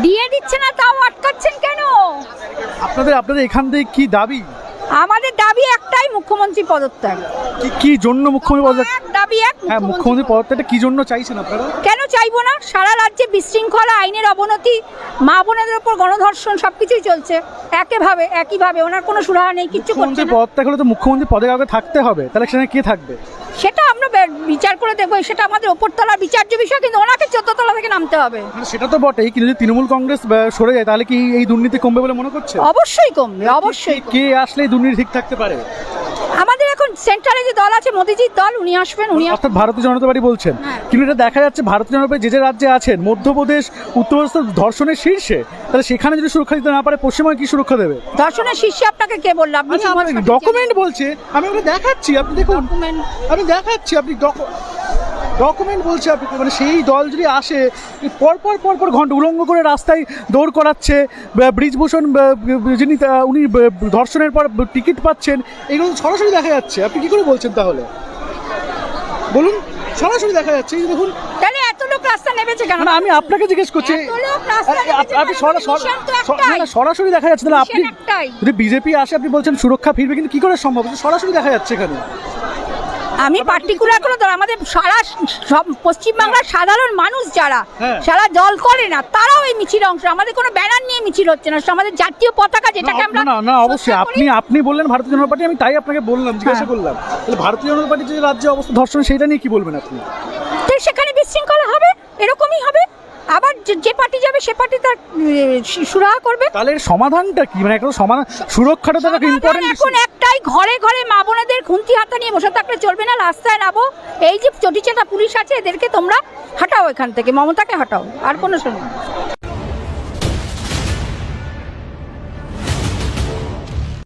দিয়ে দিচ্ছে না, তাও আটকাচ্ছেন কেন? আপনাদের এখান থেকে কি দাবি? আমাদের দাবি একটাই, মুখ্যমন্ত্রী পদত্যাগ। কি জন্য মুখ্যমন্ত্রী পদত্যাগ? দাবি এক, হ্যাঁ, মুখ্যমন্ত্রী পদত্যাগটা কি জন্য চাইছেন আপনারা? কেন চাইবো না? সারা রাজ্যে বিশৃঙ্খলা, আইনের অবনতি, মা বোনেদের উপর গণধর্ষণ সবকিছুই চলছে একইভাবে। ওনার কোনো সুরাহা নেই, কিচ্ছু করছে মুখ্যমন্ত্রী না। পদত্যাগ হলে তো মুখ্যমন্ত্রী পদে কাউকে থাকতে হবে, তাহলে সেখানে কে থাকবে? সেটা আমরা বিচার করে দেখবো, সেটা আমাদের ওপরতলার বিচার্য বিষয়, কিন্তু ওনাকে 14 তলা থেকে নামতে হবে। সেটা তো বটেই, কিন্তু যদি তৃণমূল কংগ্রেস সরে যায় তাহলে কি এই দুর্নীতি কমবে বলে মনে করছে? অবশ্যই কমবে, অবশ্যই। কে আসলে এই দুর্নীতি ঠিক থাকতে পারে? আমাদের এখন সেন্টারে যে দল আছে, মোদিজির দল, উনি আসবেন। অর্থাৎ ভারতীয় জনতা পার্টি বলছেন। কিন্তু এটা দেখা যাচ্ছে ভারতীয় জনতা পার্টি যে রাজ্যে আছেন, মধ্যপ্রদেশ, উত্তরপ্রদেশ ধর্ষণের শীর্ষে, তাহলে সেখানে যদি সুরক্ষা দিতে না পারে পশ্চিমবঙ্গে কি সুরক্ষা দেবে? ধর্ষণের শীর্ষে আপনাকে কে বললো? আপনি ডকুমেন্ট বলছে, আমি ওটা দেখাচ্ছি, আপনি দেখুন, আমি দেখাচ্ছি, আপনি ডকুমেন্ট বলছে আপনি, মানে সেই দল যদি আসে পর ঘন্টা উলঙ্গ করে রাস্তায় দৌড় করাচ্ছে, ব্রিজভূষণ যিনি উনি ধর্ষণের পর টিকিট পাচ্ছেন, এগুলো সরাসরি দেখা যাচ্ছে। আপনি কি করে বলছেন তাহলে? বলুন, সরাসরি দেখা যাচ্ছে, এই দেখুন। তাহলে এত লোক রাস্তা নেমেছে কেন? না, আমি আপনাকে জিজ্ঞেস করছি, আপনি সরাসরি দেখা যাচ্ছে, তাহলে আপনি যদি বিজেপি আসে আপনি বলছেন সুরক্ষা ফিরবে, কিন্তু কি করে সম্ভব? সরাসরি দেখা যাচ্ছে এখানে। আমি পার্টিকুলার কোনো দল, আমাদের সারা পশ্চিমবাংলার সাধারণ মানুষ যারা সারা দল করে না, তারাও এই মিছিল অংশ। আমাদের কোনো ব্যানার নিয়ে মিছিল হচ্ছে না, আমাদের জাতীয় পতাকা, যেটাকে আমরা না অবশ্যই আপনি বললেন ভারতীয় জনতা পার্টি, আমি তাই আপনাকে বললাম, জিজ্ঞাসা করলাম। তাহলে ভারতীয় জনতা পার্টির যে রাজ্যে অবস্থা ধর্ষণ, সেইটা নিয়ে কি বলবেন আপনি? তো সেখানে বিশৃঙ্খলা হবে, এরকমই হবে। আবার যে পার্টি যাবে সে পার্টি তার সুরাহা করবে। তাহলে সমাধানটা কি? মানে একটা সমাধান, সুরক্ষাটা তো একটা ইম্পর্টেন্ট। এখন একটাই, ঘরে ঘরে মা বোনেদের খুন্তি হাতা নিয়ে বসে থাকলে চলবে না, রাস্তায় নামো। এই যে চটিচাটা পুলিশ আছে, এদেরকে তোমরা হটাও এখান থেকে, মমতাকে হটাও, আর কোনো সময়